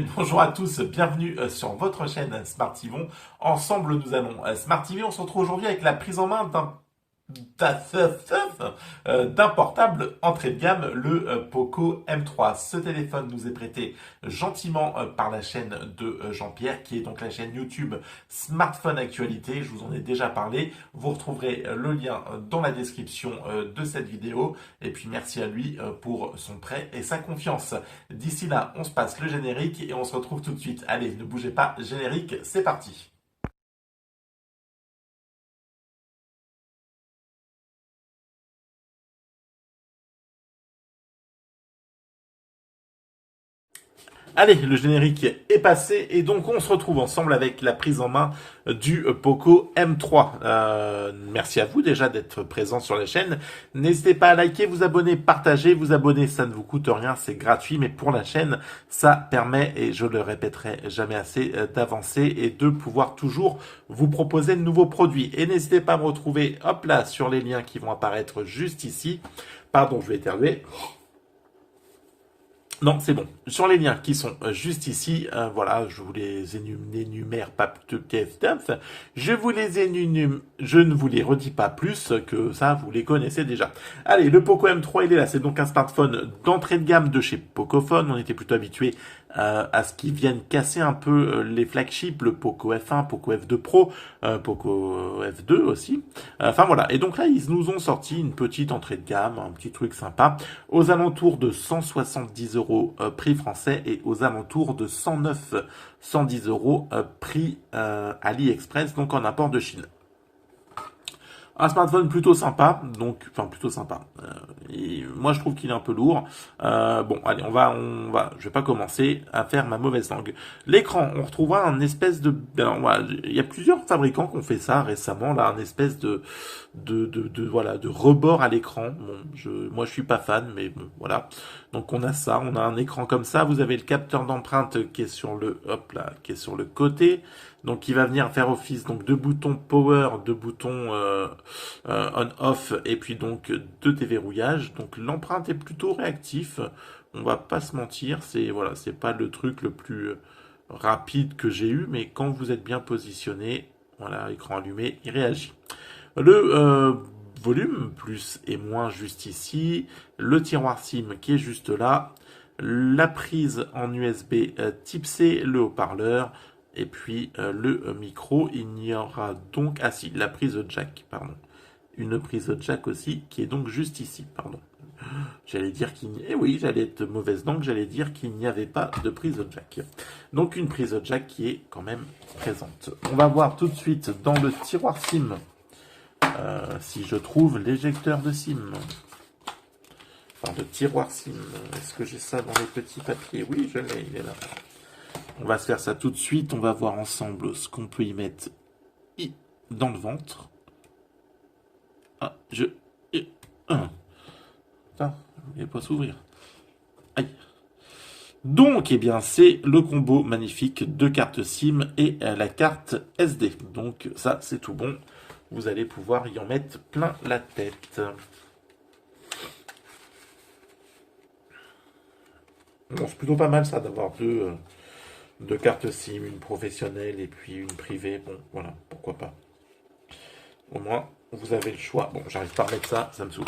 Bonjour à tous, bienvenue sur votre chaîne Smart TV. Ensemble, nous allons Smart TV. On se retrouve aujourd'hui avec la prise en main d'un portable entrée de gamme, le Poco M3. Ce téléphone nous est prêté gentiment par la chaîne de Jean-Pierre, qui est donc la chaîne YouTube Smartphone Actualité. Je vous en ai déjà parlé. Vous retrouverez le lien dans la description de cette vidéo. Et puis merci à lui pour son prêt et sa confiance. D'ici là, on se passe le générique et on se retrouve tout de suite. Allez, ne bougez pas, générique, c'est parti. Allez, le générique est passé et donc on se retrouve ensemble avec la prise en main du Poco M3. Merci à vous déjà d'être présent sur la chaîne. N'hésitez pas à liker, vous abonner, partager. Vous abonner, ça ne vous coûte rien, c'est gratuit, mais pour la chaîne, ça permet, et je le répéterai jamais assez, d'avancer et de pouvoir toujours vous proposer de nouveaux produits. Et n'hésitez pas à me retrouver, hop là, sur les liens qui vont apparaître juste ici. Pardon, je vais éternuer. Non, c'est bon. Sur les liens qui sont juste ici, voilà, je vous les énumère pas tout je vous les énumère, je ne vous les redis pas plus que ça, vous les connaissez déjà. Allez, le Poco M3, il est là. C'est donc un smartphone d'entrée de gamme de chez Pocophone. On était plutôt habitué à ce qu'ils viennent casser un peu les flagships, le Poco F1, Poco F2 Pro, Poco F2 aussi. Enfin voilà. Et donc là, ils nous ont sorti une petite entrée de gamme, un petit truc sympa, aux alentours de 170 euros prix français et aux alentours de 109, 110 euros prix AliExpress, donc en import de Chine. Un smartphone plutôt sympa, donc enfin plutôt sympa. Moi je trouve qu'il est un peu lourd. Bon, allez, je vais pas commencer à faire ma mauvaise langue. L'écran, on retrouvera un espèce de, alors, voilà, il y a plusieurs fabricants qui ont fait ça récemment, là, un espèce voilà, de rebord à l'écran. Bon, moi je suis pas fan, mais bon, voilà. Donc on a ça, on a un écran comme ça. Vous avez le capteur d'empreinte qui est sur le, hop là, qui est sur le côté. Donc il va venir faire office donc deux boutons power, deux boutons on/off et puis donc deux déverrouillages. Donc l'empreinte est plutôt réactif. On va pas se mentir, c'est voilà, c'est pas le truc le plus rapide que j'ai eu, mais quand vous êtes bien positionné, voilà, écran allumé, il réagit. Le volume plus et moins juste ici, le tiroir SIM qui est juste là, la prise en USB type C, le haut-parleur. Et puis le micro, il n'y aura donc... Ah si, la prise jack, pardon. Une prise jack aussi, qui est donc juste ici, pardon. J'allais dire qu'il n'y... Eh oui, j'allais être mauvaise langue, j'allais dire qu'il n'y avait pas de prise jack. Donc une prise jack qui est quand même présente. On va voir tout de suite dans le tiroir SIM, si je trouve l'éjecteur de SIM. Enfin, le tiroir SIM. Est-ce que j'ai ça dans les petits papiers? Oui, je l'ai, il est là. On va se faire ça tout de suite. On va voir ensemble ce qu'on peut y mettre dans le ventre. Ah, Putain, il ne va pas s'ouvrir. Aïe. Donc, eh bien, c'est le combo magnifique de carte SIM et la carte SD. Donc, ça, c'est tout bon. Vous allez pouvoir y en mettre plein la tête. Bon, c'est plutôt pas mal, ça, d'avoir deux cartes SIM, une professionnelle et puis une privée. Bon, voilà, pourquoi pas. Au moins, vous avez le choix. Bon, j'arrive pas à mettre ça, ça me saoule.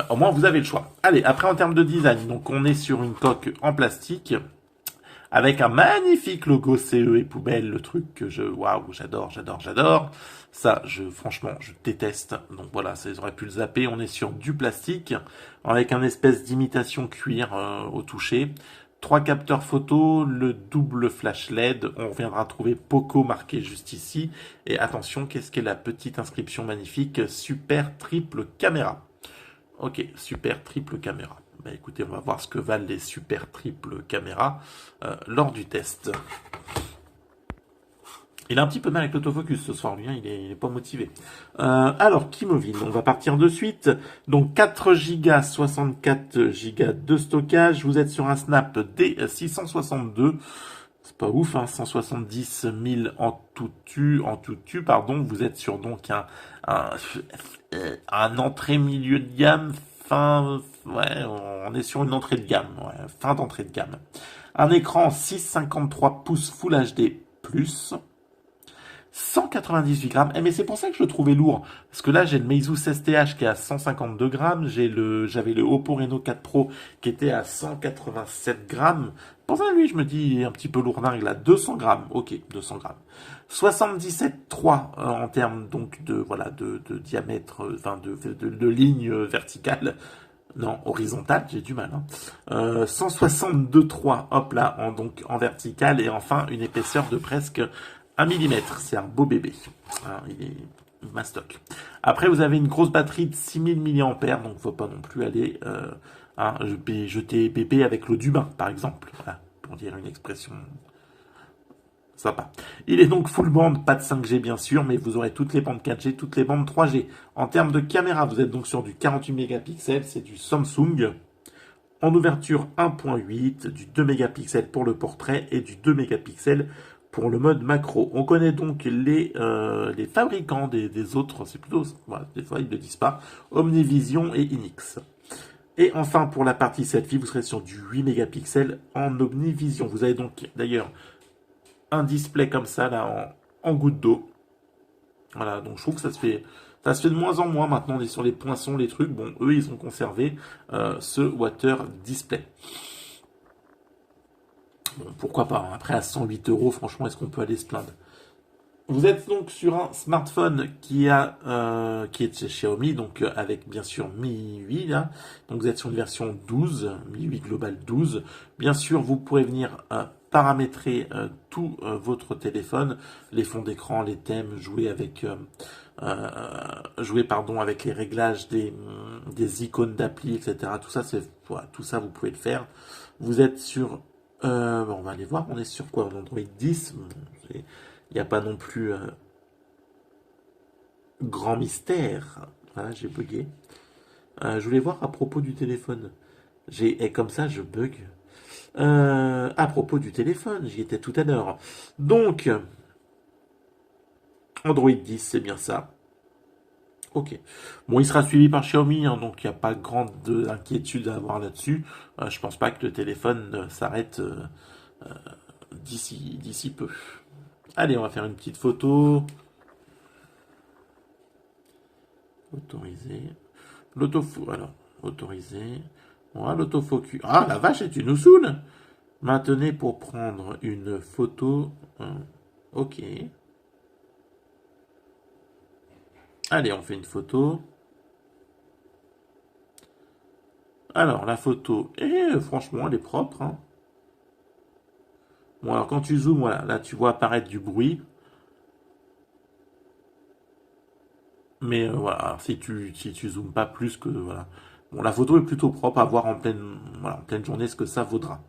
Au moins, vous avez le choix. Allez, après, en termes de design, donc on est sur une coque en plastique avec un magnifique logo CE et poubelle, le truc que waouh, j'adore, j'adore, j'adore. Ça, franchement, je déteste. Donc voilà, ça, ils auraient pu le zapper. On est sur du plastique avec un espèce d'imitation cuir au toucher. Trois capteurs photo, le double flash LED. On reviendra trouver Poco marqué juste ici. Et attention, qu'est-ce qu'est la petite inscription magnifique? Super triple caméra. Ok, super triple caméra. Bah écoutez, on va voir ce que valent les super triple caméras lors du test. Il a un petit peu mal avec l'autofocus ce soir, lui, hein, il est pas motivé. Alors, Kimovil, on va partir de suite. Donc 4 Go, 64 Go de stockage. Vous êtes sur un Snap D662. C'est pas ouf, hein, 170 000 en tout tu, pardon. Vous êtes sur donc un entrée milieu de gamme, ouais, on est sur une entrée de gamme, ouais, fin d'entrée de gamme. Un écran 6,53 pouces Full HD+, 198 grammes. Mais c'est pour ça que je le trouvais lourd. Parce que là, j'ai le Meizu 16TH qui est à 152 grammes. J'avais le Oppo Reno 4 Pro qui était à 187 grammes. Pour ça, lui, je me dis, il est un petit peu lourdingue là. 200 grammes. Ok, 200 grammes. 77,3 en termes donc de diamètre, de ligne verticale. Non, horizontale, j'ai du mal. 162,3, hop là, donc en vertical. Et enfin, une épaisseur de presque 1 millimètre. C'est un beau bébé. Il est mastoc. Après, vous avez une grosse batterie de 6000 mAh, donc faut pas non plus aller jeter bébé avec l'eau du bain, par exemple. Voilà, pour dire une expression sympa. Il est donc full band, pas de 5G bien sûr, mais vous aurez toutes les bandes 4G, toutes les bandes 3G. En termes de caméra, vous êtes donc sur du 48 mégapixels, c'est du Samsung. En ouverture 1.8, du 2 mégapixels pour le portrait et du 2 mégapixels pour le mode macro. On connaît donc les fabricants des autres, c'est plutôt, voilà, des fois ils ne le disent pas, Omnivision et Inix. Et enfin, pour la partie selfie, vous serez sur du 8 mégapixels en Omnivision. Vous avez donc d'ailleurs un display comme ça là en goutte d'eau. Voilà, donc je trouve que ça se fait de moins en moins maintenant. On est sur les poinçons, les trucs. Bon, eux ils ont conservé ce water display. Bon, pourquoi pas, hein. Après à 108 euros, franchement, est-ce qu'on peut aller se plaindre? Vous êtes donc sur un smartphone qui est de chez Xiaomi, donc avec bien sûr Mi 8 là. Donc vous êtes sur une version 12, Mi 8 Global 12. Bien sûr, vous pourrez venir paramétrer tout votre téléphone, les fonds d'écran, les thèmes, avec les réglages des icônes d'appli, etc. Tout ça, tout ça, vous pouvez le faire. Vous êtes sur, on va aller voir, on est sur quoi? Android 10. Il n'y a pas non plus grand mystère. Voilà, j'ai bugué. Je voulais voir à propos du téléphone. Et comme ça, je bug. À propos du téléphone, j'y étais tout à l'heure. Donc, Android 10, c'est bien ça. Ok. Bon, il sera suivi par Xiaomi, hein, donc il n'y a pas grande inquiétude à avoir là-dessus. Je pense pas que le téléphone s'arrête d'ici peu. Allez, on va faire une petite photo. Autoriser. Alors, autoriser. Voilà, l'autofocus. Ah, la vache, et tu nous saoules! Maintenez pour prendre une photo. Ok. Allez, on fait une photo. Alors, la photo, franchement, elle est propre, hein. Bon, alors quand tu zoomes, voilà, là tu vois apparaître du bruit. Mais voilà, alors, si tu zoomes pas plus que voilà. Bon, la photo est plutôt propre à voir en pleine journée ce que ça vaudra.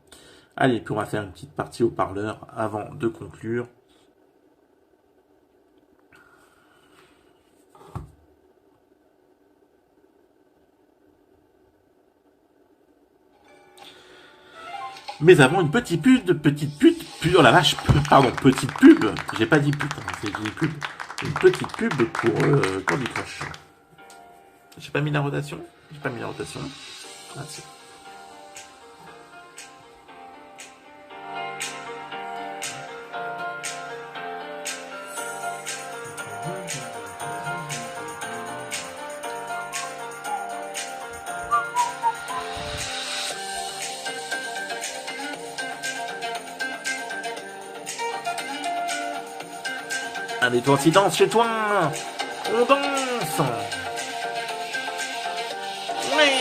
Allez, puis on va faire une petite partie au parleur avant de conclure. Mais avant une petite pub, oh la vache, pardon, petite pub, j'ai pas dit pute, hein, j'ai dit pub. Une petite pub pour Candy Crush. J'ai pas mis la rotation. Ah, si. Allez, toi aussi danse chez toi. On danse. Ouais.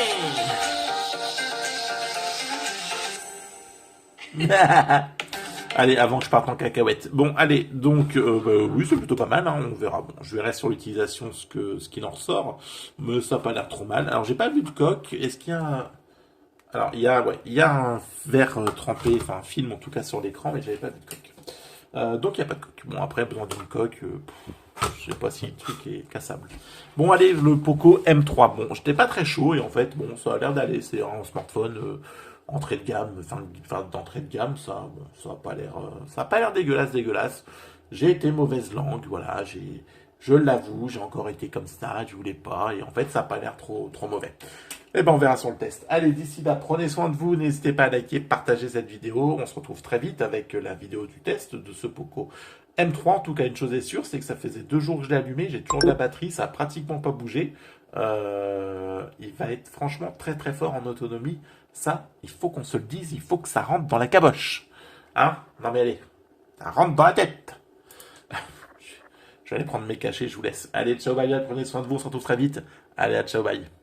Allez, avant que je parte en cacahuète. Bon, allez, donc, oui, c'est plutôt pas mal, hein, on verra. Bon, je verrai sur l'utilisation ce qu'il en ressort, mais ça n'a pas l'air trop mal. Alors, j'ai pas vu de coque. Est-ce qu'il y a... Alors, il y a un verre trempé, enfin un film en tout cas sur l'écran, mais j'avais pas vu de coque. Donc, il n'y a pas de coque. Bon, après, besoin d'une coque, je sais pas si le truc est cassable. Bon, allez, le Poco M3. Bon, j'étais pas très chaud, et en fait, bon, ça a l'air d'aller. C'est un smartphone... entrée de gamme, enfin d'entrée de gamme, ça, bon, ça a pas l'air dégueulasse. J'ai été mauvaise langue, voilà, Je l'avoue, j'ai encore été comme ça, je voulais pas, et en fait, ça n'a pas l'air trop mauvais. Eh ben, on verra sur le test. Allez, d'ici là, prenez soin de vous, n'hésitez pas à liker, partager cette vidéo. On se retrouve très vite avec la vidéo du test de ce Poco M3. En tout cas, une chose est sûre, c'est que ça faisait 2 jours que je l'ai allumé, j'ai toujours de la batterie, ça a pratiquement pas bougé. Il va être franchement très fort en autonomie. Ça, il faut qu'on se le dise, il faut que ça rentre dans la caboche. Hein? Non mais allez, ça rentre dans la tête. Je vais aller prendre mes cachets, je vous laisse. Allez, ciao, bye, bye, prenez soin de vous, on se retrouve très vite. Allez, ciao, bye.